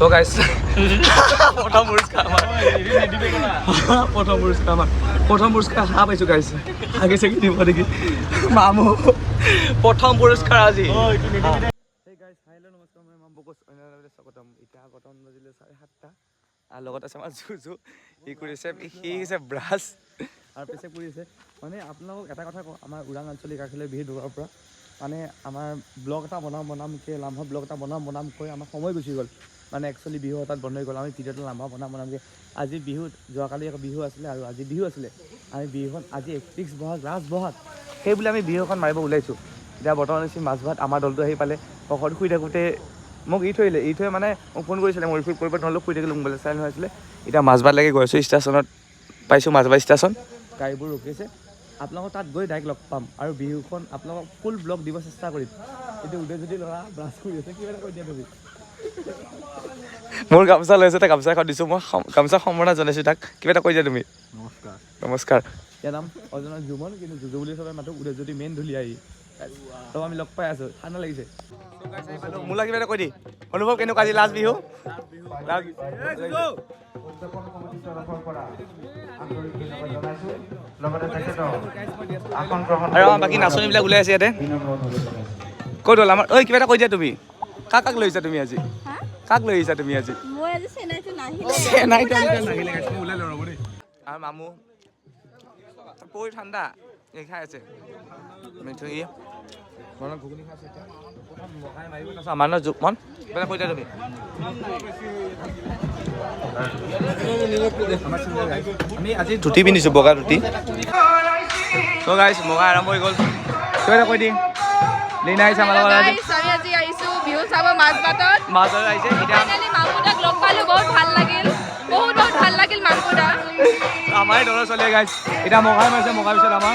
So guys, প্ৰথম পুৰস্কাৰ হাঁহ পাইছোঁ গাইছ হাগিছে কি দিব নেকি মামু প্ৰথম পুৰস্কাৰ আজি নমস্কাৰ মই মাম বকচ স্বাগতম এতিয়া কটন বাজিলে 7:30 আৰু লগত আছে আমাৰ জুজু সি কৰিছে সি হৈছে ব্ৰাছ আৰু পিছে কৰিছে মানে আপোনালোকক এটা কথা কওঁ আমাৰ ওৰাং আঞ্চলিক আৰ্টলৈ বিহু দৌৰাৰ পৰা মানে আমাৰ ব্লগ এটা বনামকৈ লাম্ভা ব্লগ এটা বনামকৈ আমাৰ সময় গুচি গ'ল মানে একচুৱেলি বিহু তাত বন্ধ হৈ গ'ল আমি ভিডিঅ'টো লাম্ভা বনামকৈ আজি বিহুত যোৱাকালি আকৌ বিহু আছিলে আৰু আজি বিহু আছিলে আমি বিহুখন আজি 31 বহাগ লাষ্ট বহাগ সেইবুলি আমি বিহুখন মাৰিব ওলাইছোঁ এতিয়া বৰ্তমান হৈছে মাছ ভাত আমাৰ দলটো আহি পালে পকৰত শুই থাকোঁতে মোক এৰি থৈ মানে মোক ফোন কৰিছিলে মই ৰিচিভ কৰিব নহ'লেও শুই থাকিলোঁ মোবাইল চাই হৈছিলে এতিয়া মাছ ভাত লাগি গৈছোঁ ষ্টেচনত পাইছোঁ মাছবাৰী ষ্টেচন গাড়ীবোৰ ৰখিছে আপোনালোকক তাত গৈ ডাইৰেক্ট লগ পাম আৰু বিহুখন আপোনালোকক ফুল ব্লগ দিব চেষ্টা কৰিম এতিয়া উদয়জ্যোতি ল'ৰা ব্ৰাছ কৰি আছে কিবা এটা কৈ দিয়া তুমি মোৰ গামোচা লৈ আছে তাক গামোচা এখন দিছোঁ মই গামোচা সম্বৰ্ধনা জনাইছোঁ তাক কিবা এটা কৈ দিয়া তুমি নমস্কাৰ ইয়াৰ নাম অৰ্জুন জুমন কিন্তু জুজু বুলি চবে মাতো উদয়জ্যোতি মেইন ঢুলীয়া আহি তো আমি লগ পাই আছোঁ ঠাণ্ডা লাগিছে মোলৈ কিবা এটা কৈ দি অনুভৱ কেনেকুৱা আজি লাষ্ট বিহু আৰু আমাৰ বাকী নাচনীবিলাক ওলাই আছে ইয়াতে ক'ত হ'ল আমাৰ ঐ কিবা এটা কৈ দিয়া তুমি কাক লৈ আহিছা তুমি আজি কাক লৈ আহিছা তুমি আজি আৰু মামু পৰি ঠাণ্ডা এই খাই আছে আমাৰ ন জোক মন কিবা কৈ দিয়া তুমি আমি আজি ধুতি পিন্ধিছোঁ বগা ধুতি ত' গাইছ মগা আৰম্ভ হৈ গ'ল কিবা এটা কৈ দিম লিনা আহিছে আমাৰ লগত আজি আহিছোঁ বিহু চাব মাছ ভাতত আহিছে এতিয়া মামুদাক লগ পালোঁ বহুত ভাল লাগিল মামুদা আমাৰ দৌৰা চলে গাইছ এতিয়া মগাই মাৰিছে মগাৰ পিছত আমাৰ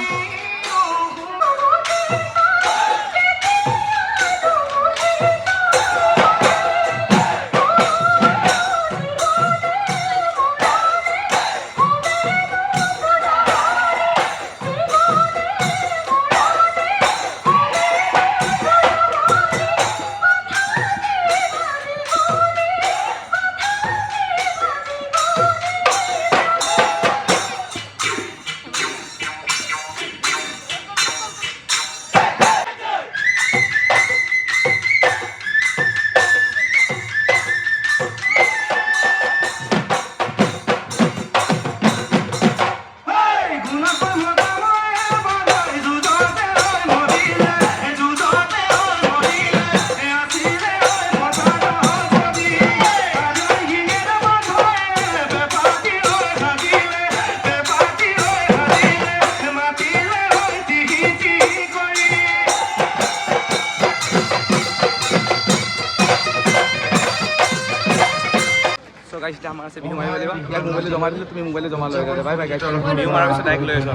এতিয়া আমাৰ আছে বিহু মাৰিব লাগিব ইয়াত মোবাইলটো জমা দিলোঁ তুমি মোবাইলটো জমা লৈ গ'লে বাই বাই গাইছ বিহু মাৰাৰ পিছত ডাইৰেক্ট লৈ আছোঁ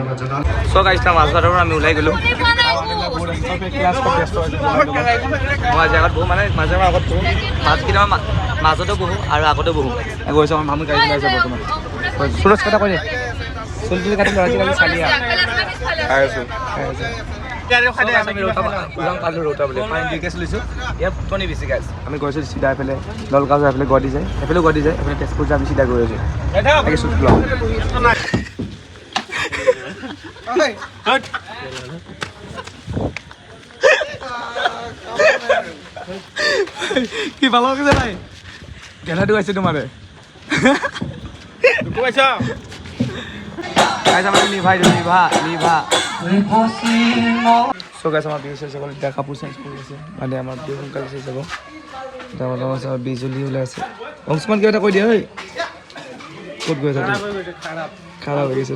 চ' গাইছ মাছ ভাতৰ পৰা আমি ওলাই গ'লোঁ মই আজি আগত বহোঁ মানে মাজে মাজে আগত বহোঁ মাছকেইটা মাজতো বহোঁ আৰু আগতো বহোঁ গৈছোঁ আমাৰ মামুৰ গাড়ী ওলাই আছে বৰ্তমান সুৰজ কথা কৈ দে চুলি কাটি ল'ৰা ছোৱালী চালি খাই আছোঁ ওৰাং পালোঁ ৰৌতা বুলি ফাইন দুইকৈ চলিছোঁ ইয়াত ফুটনি বেছি গাইছ আমি গৈছোঁ চিধা এইফালে নলগাঁও যায় এইফালে গুৱাহাটী যায় এইফালেও গুৱাহাটী যায় এইফালে তেজপুৰ যায় আমি চিধা গৈ আছোঁ তাকে চুট লওঁ কি ভাল লাগিছে নাই গেলাটো আছে তোমাৰে নিভা চ' গাইছ আমাৰ বিহু চেঞ্জ হ'ল এতিয়া কাপোৰ চেঞ্জ কৰি আছে মানে আমাৰ বিহু সোনকালে চেঞ্জ হ'ব এতিয়া বৰ্তমান বিজুলী ওলাই আছে অংশমান কিবা এটা কৈ দিয়া ঐ ক'ত গৈ আছা খাৰাপ হৈ গৈছে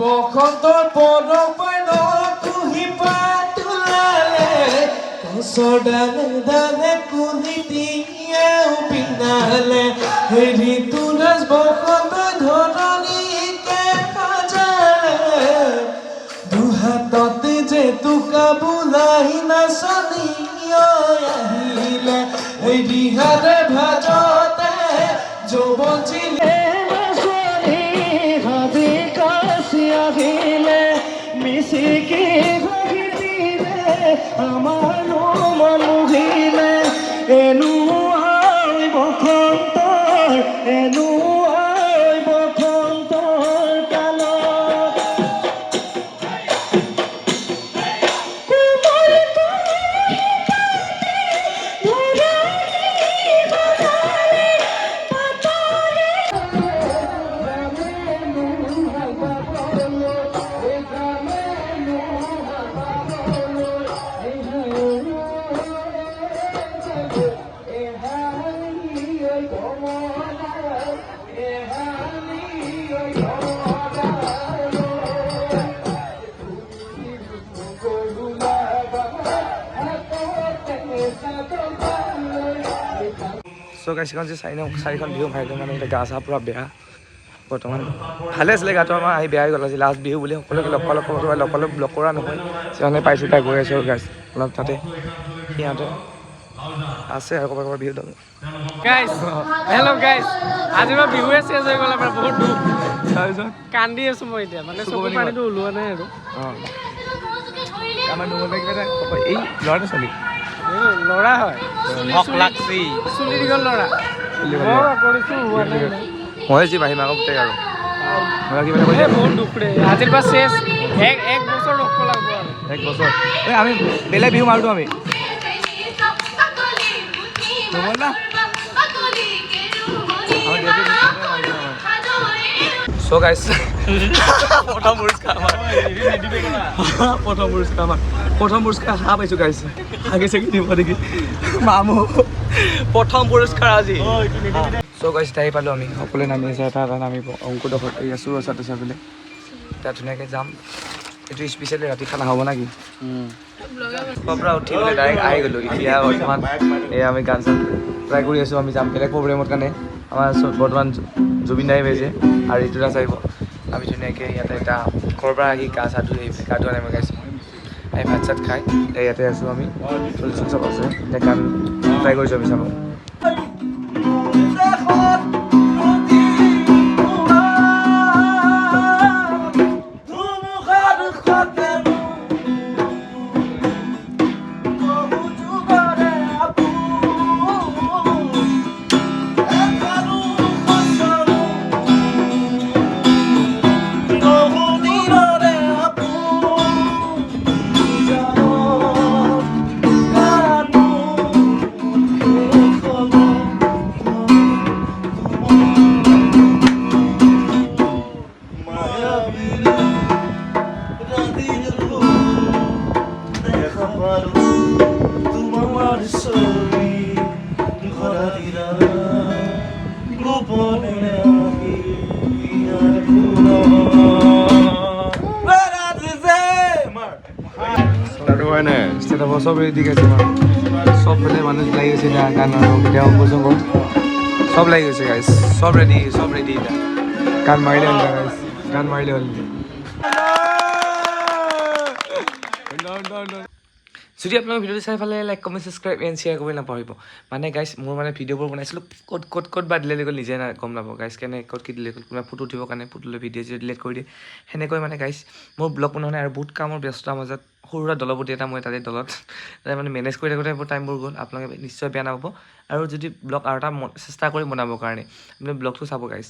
বসন্তৰ পদপাই কুহি পাতুলালে কচদালে দালে কুহি দিয়ে পিনালে ঋতুৰাজ বসন্ত ধৰণীকে সজালে দুহাততে যে টোকা বোলাই নাচনি আহিলে দিহাৰে ভাজতে যৌৱন চিলে মিছিকি ভাগিলে আমাৰ মন মুহিলে এনো আই বসন্তৰ এনো আই বসন্তৰ কালত চ' গাইছিখন যে চাৰিখন বিহু মাৰিলোঁ মানে এতিয়া গা চা পূৰা বেয়া বৰ্তমান ভালে আছিলে গাটো আমাৰ আহি বেয়া হৈ গ'ল আজি লাষ্ট বিহু বুলি সকলোকে লগ কৰা নহয় যিমানে পাইছোঁ তাই গৈ আছোঁ গাইছ অলপ তাতে সিহঁতে আছে আৰু ক'ৰবাত বিহু দল গাইছ হেল্ল' গাইছ আজি মই বিহুৱে চেঞ্জ হৈ গ'ল আমাৰ বহুত দুখ তাৰপিছত কান্দি আছোঁ মই এতিয়া মানে চকু পানীটো ওলোৱা নাই আৰু অঁ আমাৰ দুমতে কিবা এটা এই ল'ৰাটো ছোৱালী ল'ৰা হয় চুলি দীঘল ল'ৰা কৰিছোঁ হোৱা নাই মই যি মাহী মাকক পুতেক আৰু বহুত দুখ ৰে আজিৰ পৰা চেছ এক বছৰ ৰখিব লাগিব আৰু এক বছৰ এই আমি বেলেগ বিহু মাৰোঁতো আমি চ' গাইছ প্ৰথম পুৰস্কাৰ হাঁহ পাইছোঁ গাইছ হাগে চাগে দিব নেকি মামু প্ৰথম পুৰস্কাৰ আজি চ' গাইছ আহি পালোঁ আমি সকলোৱে নামি আছে এটা নামিব অংকুৰডোখৰত এই আছোঁ ছাত্ৰ ছাত্ৰীলৈ এতিয়া ধুনীয়াকৈ যাম এইটো স্পেচিয়েলি ৰাতি খানা হ'ব নেকি পৰা উঠি পেলাই ডাইৰেক্ট আহি গ'লোঁ এতিয়া বৰ্তমান এই আমি গান চান ট্ৰাই কৰি আছোঁ আমি যাম বেলেগ প্ৰগ্ৰেমৰ কাৰণে আমাৰ বৰ্তমান জুবিন দাই পাইছে আৰু ঋতুৰাজ আহিব আমি ধুনীয়াকৈ ইয়াতে এটা ঘৰৰ পৰা আহি গা চা ধুই আহিছে গা ধোৱা নাই মই গাইছোঁ আহি ভাত চাত খাই এতিয়া ইয়াতে আছোঁ আমি চুল চুল চব আছে এতিয়া গান ট্ৰাই কৰিছোঁ আমি চাব সব রেডি গেছে সব বেলে মানুষ লাগি গেছে না গান ভিডিও উপযোগ সব লাগি গেছে গাইস সব রেডি এটা গান মাৰিলে হ'ল গাইস গান মাৰিলে হ'ল যদি আপোনালোকে ভিডিঅ'টো চাই ফালে like comment subscribe and share কৰিব নাপাহৰিব মানে গাইছ মোৰ মানে ভিডিঅ'বোৰ বনাইছিলোঁ ক'ত বা ডিলেট গ'ল নিজে গম নাপাব গাইছ কেনে ক'ত কি ডিলেট গ'ল কোনোবাই ফটো উঠিবৰ কাৰণে ফটো লৈ ভিডিঅ' যদি ডিলেট কৰি দিয়ে সেনেকৈ মানে গাইছ মোৰ ব্লগ বনোৱা নাই আৰু বহুত কামৰ ব্যস্ততাৰ মাজত সৰু সুৰা দলপতি এটা মই তাতে দলত মানে মেনেজ কৰি থাকোঁতে এইবোৰ টাইমবোৰ গ'ল আপোনালোকে নিশ্চয় বেয়া নাপাব আৰু যদি ব্লগ আৰু এটা চেষ্টা কৰি বনাবৰ কাৰণে আপুনি ব্লগটো চাব গাইছ